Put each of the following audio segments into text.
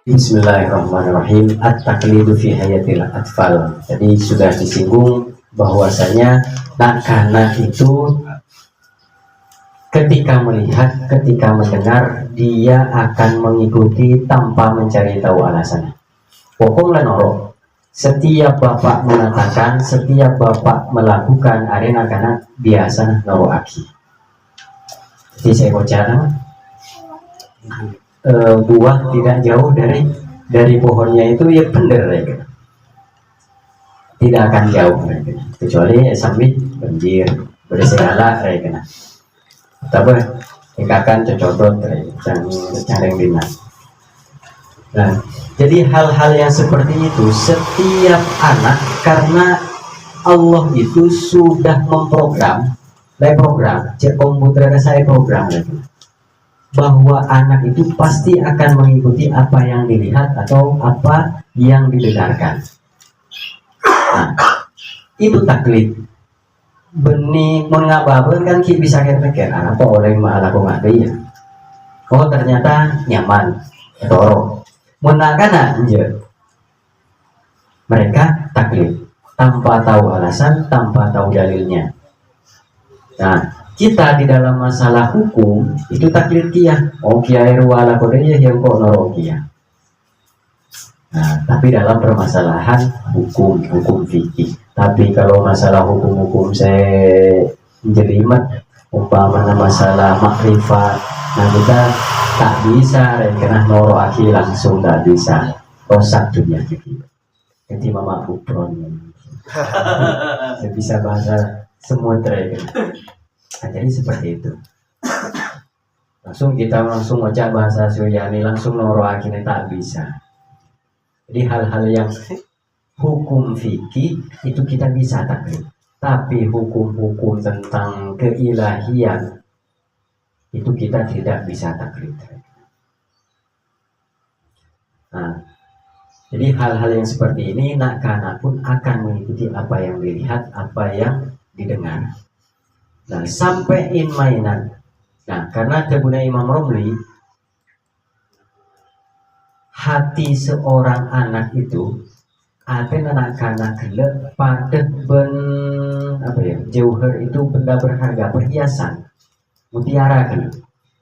Bismillahirrahmanirrahim. At-taqlidu fi hayatil atfal. Jadi sudah disinggung bahwasanya anak-anak itu ketika melihat, ketika mendengar, dia akan mengikuti tanpa mencari tahu alasannya. Pokoknya noro. Setiap bapak mengatakan, setiap bapak melakukan, anak-anak biasa noro aki. Jadi saya bocah buah tidak jauh dari pohonnya itu ya bener ya, tidak akan jauh ya, kecuali sambil banjir bersegala ya, tapi ikakan cocodot careng dinas. Nah, jadi hal-hal yang seperti itu setiap anak, karena Allah itu sudah memprogram, cek komputer saya program lagi, bahwa anak itu pasti akan mengikuti apa yang dilihat atau apa yang didengarkan. Nah, itu taklid. Benih mengababan kan kita bisa kira-kira apa oleh malaku ya. Oh ternyata nyaman, toro. Menakana anjir. Mereka taklid tanpa tahu alasan, tanpa tahu dalilnya. Nah, kita di dalam masalah hukum itu taklid kiyah. Oh kiai ruwala kodenya yang kok norokia. Nah, tapi dalam permasalahan hukum fikih. Tapi kalau masalah hukum saya jelimet, umpamanya masalah makrifat, nah kita tak bisa karena noro akhi langsung tak bisa. Rosak dunia fikih. Jadi mama bupron. Saya bisa bahasa semua terakhir. Nah, jadi seperti itu. Kita langsung ngocak bahasa Suryani, langsung noro akhirnya tak bisa. Jadi hal-hal yang hukum fikih itu kita bisa taklid. Tapi hukum-hukum tentang keilahian itu kita tidak bisa taklid. Nah, jadi hal-hal yang seperti ini nak-anak pun akan mengikuti apa yang dilihat, apa yang didengar. Nah, sampai mainan. Nah, karena kebuna Imam Romli, hati seorang anak itu ada anak-anak gelap pada jauhar itu benda berharga, perhiasan, mutiara kan.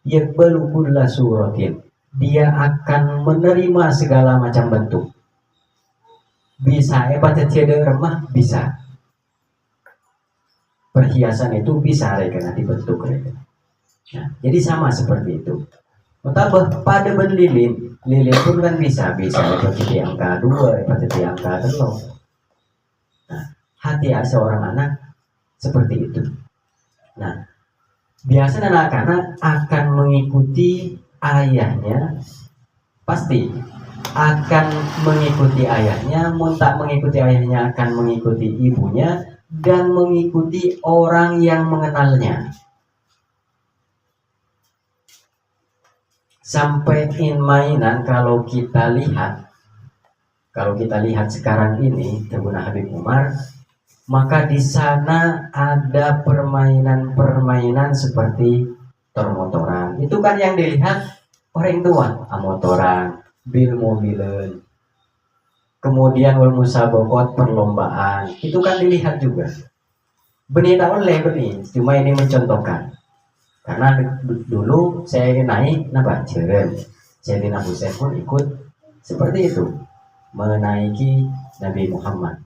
Ya belukullah suratin. Dia akan menerima segala macam bentuk. Bisa pada tiada remah bisa. Perhiasan itu bisa karena dibentuk. Nah, jadi sama seperti itu. Tambah pada lilin pun kan bisa seperti angka 2, seperti angka 3. Nah, hati seorang anak seperti itu. Nah, biasanya anak-anak akan mengikuti ayahnya, pasti akan mengikuti ayahnya, tak mengikuti ayahnya akan mengikuti ibunya, dan mengikuti orang yang mengenalnya. Sampai mainan kalau kita lihat sekarang ini Tribun Habib Umar, maka di sana ada permainan seperti motoran. Itu kan yang dilihat orang tua, motoran, mobilan. Kemudian musabaqat perlombaan, itu kan dilihat juga. Benih tak oleh benih, cuma ini mencontohkan. Karena dulu saya naik jeren, saya Abu Said pun ikut seperti itu, menaiki Nabi Muhammad.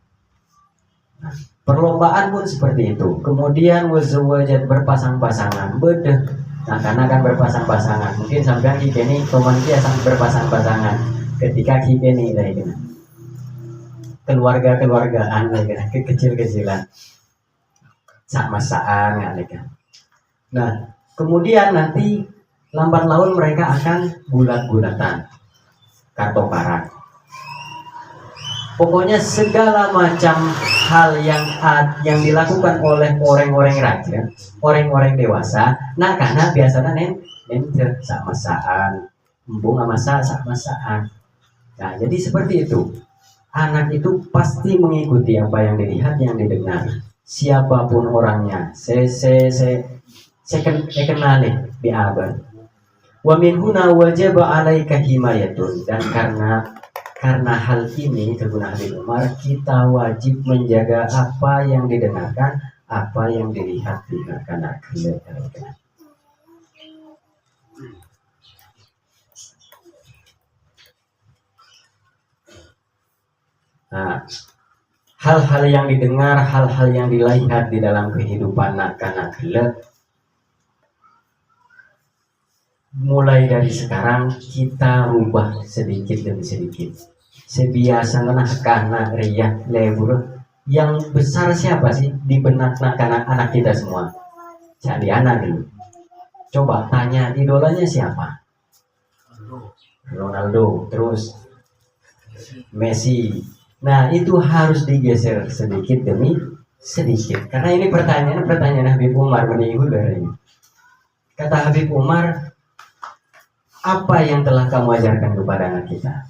Nah, perlombaan pun seperti itu. Kemudian wazawajat berpasang-pasangan, beda. Nah, karena kan berpasang-pasangan, mungkin sampai kini komandia sampai berpasang-pasangan. Ketika kini keluargaan kecil-kecilan sak-masaan kan. Nah, kemudian nanti lambat laun mereka akan bulat-bulatan kartokaran. Pokoknya segala macam hal yang dilakukan oleh orang-orang raja, orang-orang dewasa, nah karena biasanya nenter sak-masaan, embung sak-masaan. Nah, jadi seperti itu. Anak itu pasti mengikuti apa yang dilihat, yang didengar. Siapapun orangnya, saya kenali di abad. Wa min huna wajaba alaika himayatun, dan karena hal ini kata Habib Umar, kita wajib menjaga apa yang didengarkan, apa yang dilihat di kanak. Nah, hal-hal yang didengar, hal-hal yang dilihat di dalam kehidupan anak-anak mulai dari sekarang kita rubah sedikit demi sedikit. Sebiasa karena riak lebur yang besar siapa sih di benak anak-anak kita semua? Jadi anak dulu. Coba tanya idolanya siapa? Ronaldo, terus Messi. Nah, itu harus digeser sedikit demi sedikit. Karena ini pertanyaan Habib Umar meninggu dari ini. Kata Habib Umar, apa yang telah kamu ajarkan kepada anak kita?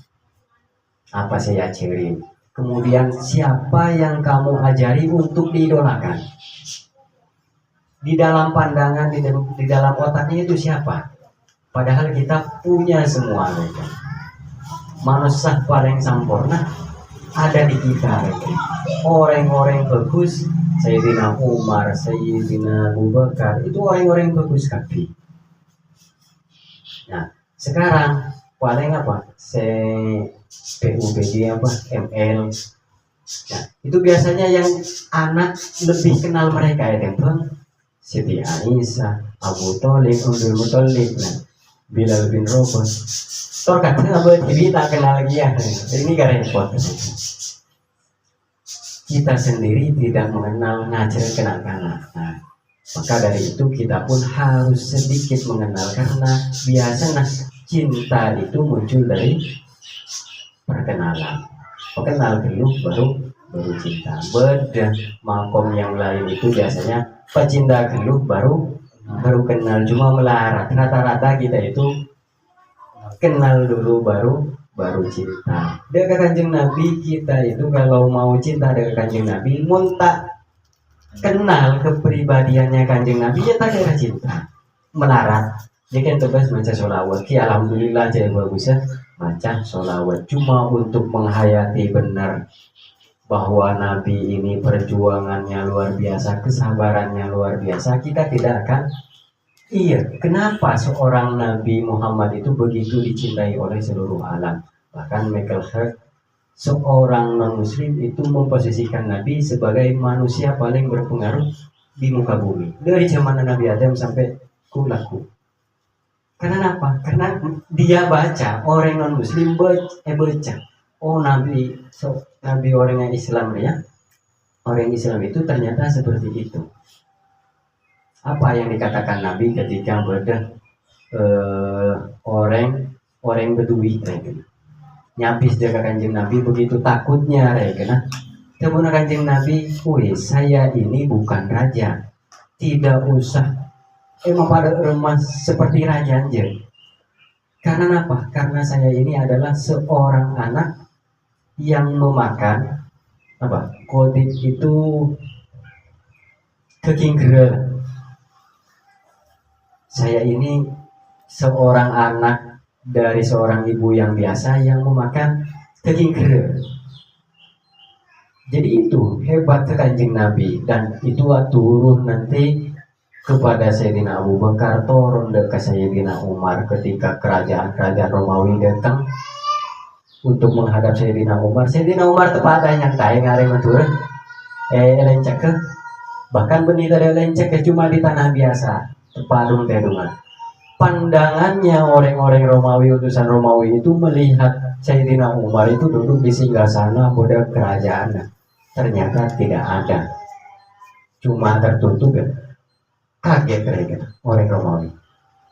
Apa saya ciri? Kemudian siapa yang kamu ajari untuk diidolakan? Di dalam pandangan, di dalam otaknya itu siapa? Padahal kita punya semua mereka. Manusia paling sempurna ada di kita mereka. Orang-orang bagus, Sayyidina Umar, Sayyidina Abu Bakar, itu orang-orang bagus kaki. Nah, sekarang paling apa? PUBG apa? ML. Nah, itu biasanya yang anak lebih kenal mereka ya, Bang. Siti Aisyah, Abu Thalib, Abdul Muthalib, nah, Bilal bin Rabah. Tor katanya abad ini tak kenal lagi ya. Ini gak repot. Kita sendiri tidak mengenal ngajar kanak-kanak. Nah, maka dari itu kita pun harus sedikit mengenal, karena biasanya cinta itu muncul dari perkenalan. Kenal dulu baru cinta. Beda makom yang lain itu biasanya pecinta dulu baru kenal, cuma melarat. Rata-rata kita itu kenal dulu baru cinta. Dengan Kanjeng Nabi kita itu kalau mau cinta dengan Kanjeng Nabi, muntah kenal kepribadiannya Kanjeng Nabi ya tak ada cinta. Melarat. Dia kan terus baca sholawat. Alhamdulillah jadi bagusnya baca sholawat cuma untuk menghayati benar bahwa Nabi ini perjuangannya luar biasa, kesabarannya luar biasa. Kita tidak akan kenapa seorang Nabi Muhammad itu begitu dicintai oleh seluruh alam. Bahkan Michael Hart, seorang non-muslim itu memposisikan Nabi sebagai manusia paling berpengaruh di muka bumi dari zaman Nabi Adam sampai kulaku. Karena apa? Karena dia baca, orang non-muslim baca. Oh, Nabi orang yang Islam ya. Orang Islam itu ternyata seperti itu. Apa yang dikatakan Nabi ketika orang Bedui nyapis jaga Kanjeng Nabi, begitu takutnya kemudian Kanjeng Nabi, saya ini bukan raja, tidak usah pada remas seperti raja aja. Karena apa? Karena saya ini adalah seorang anak yang memakan kodit itu keking gerel. Saya ini seorang anak dari seorang ibu yang biasa yang memakan daging gerel. Jadi itu hebat Kanjeng Nabi, dan itu turun nanti kepada Sayyidina Abu Bakar, turun ke Sayyidina Umar ketika kerajaan Romawi datang untuk menghadap Sayyidina Umar. Sayyidina Umar tepatnya nyantai ngareng matur lencek ke, bahkan benih dari lencek cuma di tanah biasa. Padung tedungan. Pandangannya orang-orang Romawi, utusan Romawi itu melihat Sayyidina Umar itu duduk di singgasana pada kerajaan. Ternyata tidak ada, cuma tertutup ya. Kaget mereka orang Romawi.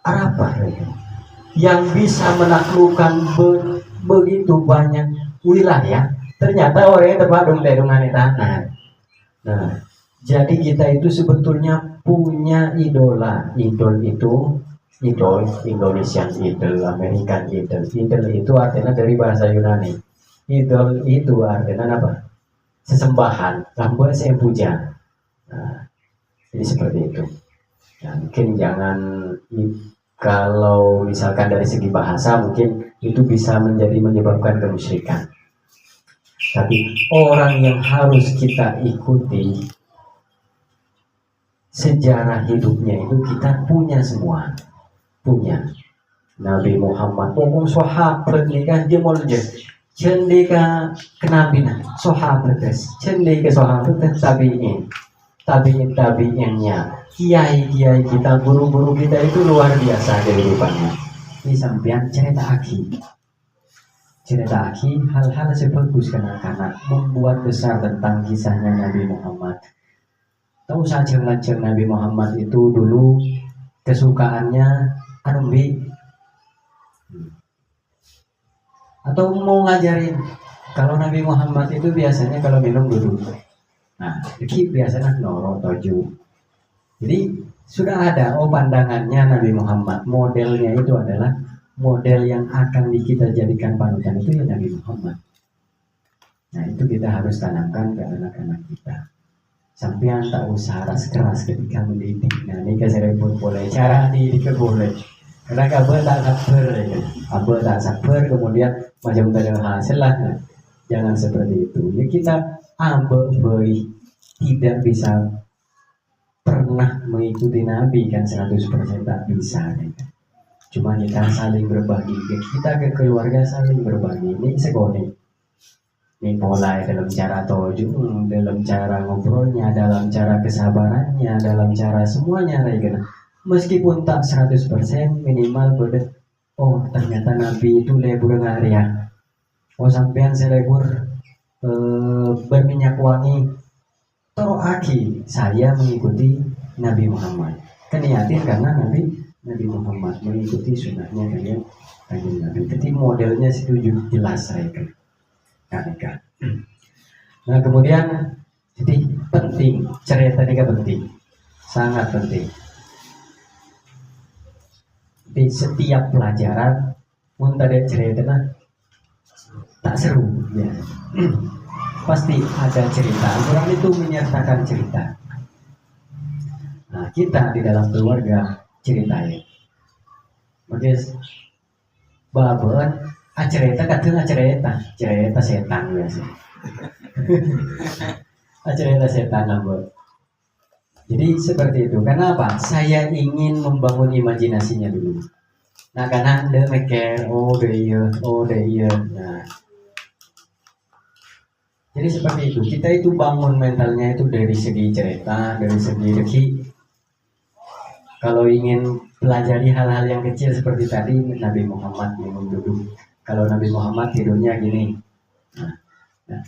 Apa mereka yang bisa menaklukkan begitu banyak wilayah? Ternyata orangnya terpadung tedungan di tanah. Nah, jadi kita itu sebetulnya punya idola. Idol Indonesian idol, American idol. Idol itu artinya dari bahasa Yunani. Idol itu artinya apa? Sesembahan, lambat saya puja. Nah, jadi seperti itu. Ya, mungkin jangan Kalau misalkan dari segi bahasa mungkin itu bisa menyebabkan kemusyrikan. Tapi orang yang harus kita ikuti sejarah hidupnya itu kita punya semua. Punya Nabi Muhammad, sahabat ni kan dia mau je. Cendika kenabian, sahabat guys. Cendika sahabat tabiinnya, kiai kita, guru-guru kita itu luar biasa kehidupannya. Ini sampean cerita hal-hal sebagus kanak-kanak membuat besar tentang kisahnya Nabi Muhammad. Tahu saja lancar Nabi Muhammad itu dulu kesukaannya anumbi atau mau ngajarin. Kalau Nabi Muhammad itu biasanya kalau minum duduk. Nah, ini biasanya noro toju. Jadi sudah ada pandangannya Nabi Muhammad. Modelnya itu adalah model yang akan kita jadikan panutan itu ya Nabi Muhammad. Nah, itu kita harus tanamkan ke anak-anak kita. Sampai tak usah keras ketika mendidik. Nah, ini saya pun boleh cara dididik boleh. Karena abah tak sabar, kemudian macam tak ada hasil lah. Nah, jangan seperti itu. Ya kita tidak bisa pernah mengikuti Nabi kan 100% tak bisa. Ya. Cuma kita saling berbagi. Kita ke keluarga saling berbagi. Ini sekoni. Ini pola dalam cara toju, dalam cara ngobrolnya, dalam cara kesabarannya, dalam cara semuanya gitu. Meskipun tak 100% minimal ternyata Nabi itu lebur ngaria. Sampean selebur berminyak wangi. Toroaki saya mengikuti Nabi Muhammad. Keniatin karena Nabi Muhammad mengikuti sunnahnya kanjeng Nabi. Jadi modelnya setuju jelas saya kan. Nah kemudian jadi penting cerita ini penting, sangat penting. Di setiap pelajaran pun ada cerita tak seru ya. Pasti ada cerita. Orang itu menyertakan cerita. Nah kita di dalam keluarga ceritain. Oke, babon cerita kadang cerita setan biasa. Cerita setan nambah. Jadi seperti itu. Kenapa? Saya ingin membangun imajinasinya dulu. Nah karena dia mikir, oh iya. Nah, jadi seperti itu. Kita itu bangun mentalnya itu dari segi cerita, dari segi reki. Kalau ingin pelajari hal-hal yang kecil seperti tadi, Nabi Muhammad minum duduk. Kalau Nabi Muhammad tidurnya gini. Nah,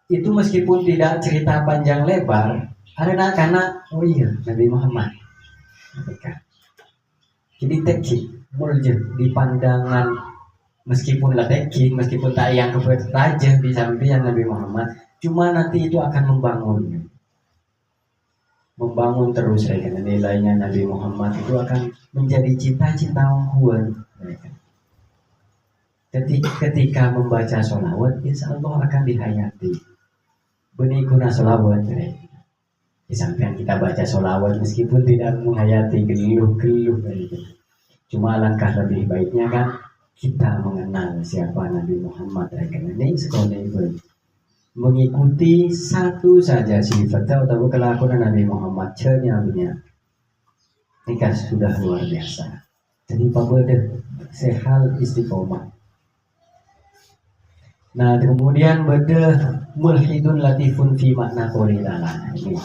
itu meskipun tidak cerita panjang lebar, karena oh iya Nabi Muhammad. Jadi tekik mulje di pandangan meskipun tekik, meskipun tak yang kebetulan aja di samping Nabi Muhammad, cuma nanti itu akan membangun terus nilainya Nabi Muhammad itu akan menjadi cita-cita ungguan. Ketika membaca sholawat, insya Allah akan dihayati. Benih guna sholawat. Di samping kita baca sholawat meskipun tidak menghayati geluh. Cuma alangkah lebih baiknya kan kita mengenal siapa Nabi Muhammad. Ini sekolah itu mengikuti satu saja sifat atau kelakuan Nabi Muhammad cenyanya. Ini kan sudah luar biasa. Jadi pabode sehal istiqomah. Nah kemudian beda mulhidun latifun fi makna qolilala ini.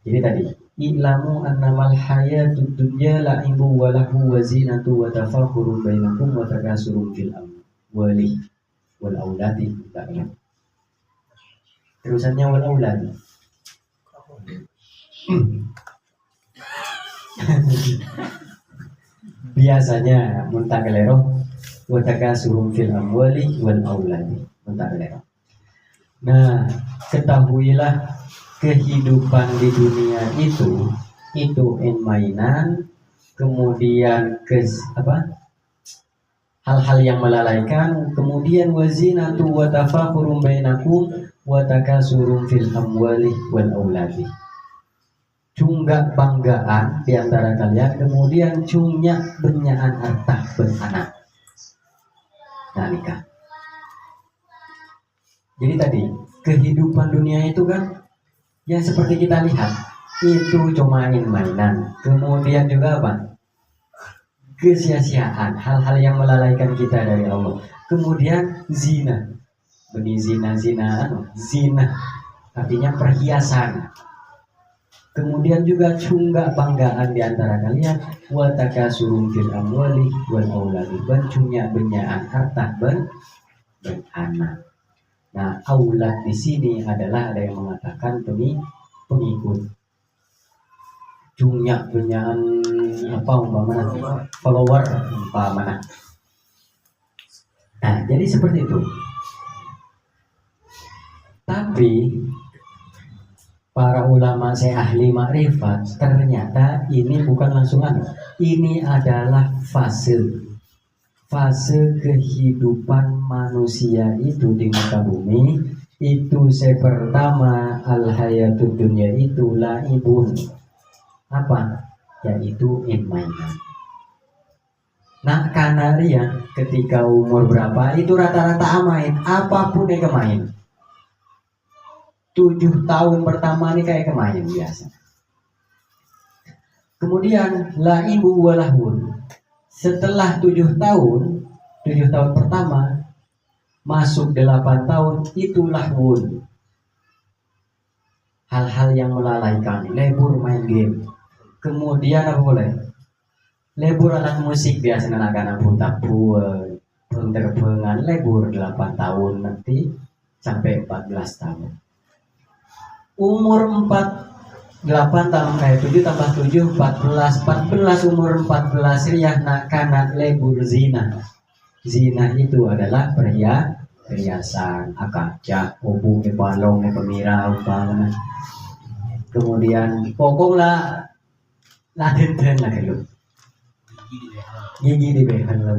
Jadi tadi ilamu annamal hayatud dunya la'ibu wa lahu wa zinatu wa tafakhurun bainakum wa takasurun fil amwali wal auladi. Terusannya wal auladi. Biasanya muntakelero wa takasurun fil amwali wal auladi. Muntakelero. Nah, ketahuilah kehidupan di dunia itu mainan, kemudian hal-hal yang melalaikan, kemudian wazinatu wa tafakurum bainakum wa takasurun fil amwali wal auladi. cunggak banggaan di antara kalian, kemudian cungnya benyaan harta beranak. Nah nikah. Jadi tadi kehidupan dunia itu kan yang seperti kita lihat itu cuma mainan, kemudian juga apa? Kesia-siaan, hal-hal yang melalaikan kita dari Allah. Kemudian zina, benih zina artinya perhiasan. Kemudian juga cunggak banggaan di antara kalian, wa takasurun fil amwali wal auladi, bancunya benyaan harta ben anak. Nah, aulad di sini adalah ada yang mengatakan pengikut. Cungnya benyaan apa umpamanya? Follower umpamanya. Nah, jadi seperti itu. Tapi para ulama saya ahli makrifat ternyata ini bukan langsungan, ini adalah fase kehidupan manusia itu di muka bumi. Itu pertama al hayatud dunya itu laibun, apa? Yaitu mainan. Nah Kanaria ketika umur berapa itu rata-rata main apapun yang kemain. 7 tahun pertama ini kayak kemain biasa. Kemudian laibu walahun. Setelah 7 tahun pertama masuk 8 tahun itu lahun. Hal-hal yang melalaikan, lebur main game. Kemudian apa boleh? Lebur alat musik biasa anak-anak putapuan, penterpengan lebur 8 tahun nanti sampai 14 tahun. Umur 8 tahun kayak 7 tambah 7 14 umur 14 riah nak kanak lebur zina. Zina itu adalah perhiasan, akacak, obung, balong, pemira, umpamanya. Kemudian pokoknya laden lah kalau gigi di behel.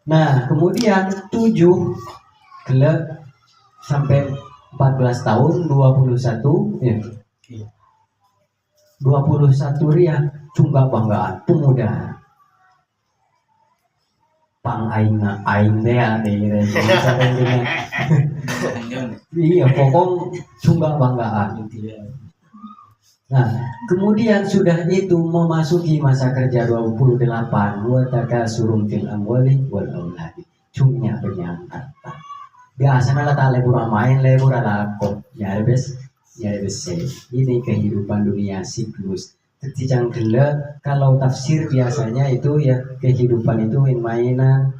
Nah kemudian 7 kelak sampai 14 tahun 21 ya. 21 riah cunggak banggaan pemuda. Pang aing dea deh. Iya pokok cunggak banggaan. Nah, kemudian sudah itu memasuki masa kerja 28, wa takasurun fil amwali wal auladi. Cungnya benyang harta. Biasanya tak lebur main, lebur kok nyari bes. Ini kehidupan dunia siklus. Tijang gele kalau tafsir biasanya itu ya kehidupan itu mainan.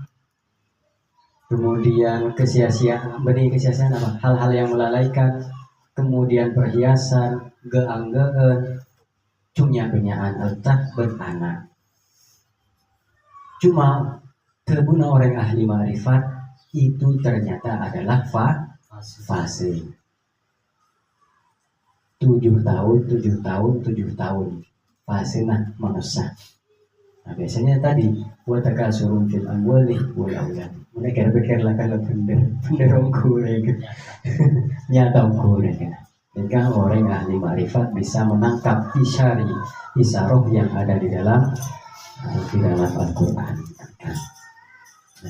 Kemudian kesia-siaan, benih kesia-siaan apa? Hal-hal yang melalaikan. Kemudian perhiasan, geanggean, cumnya benyaan letak beranak. Cuma kebuna orang ahli marifat itu ternyata adalah fase 7 tahun fase manusia. Nah biasanya tadi buat surun fil amwali wal aulad. Mereka berpikirlah kalau bener ongkure gitu. Nyata ongkure gitu. Jika orang ahli marifat bisa menangkap isyarah yang ada di dalam Al-Quran.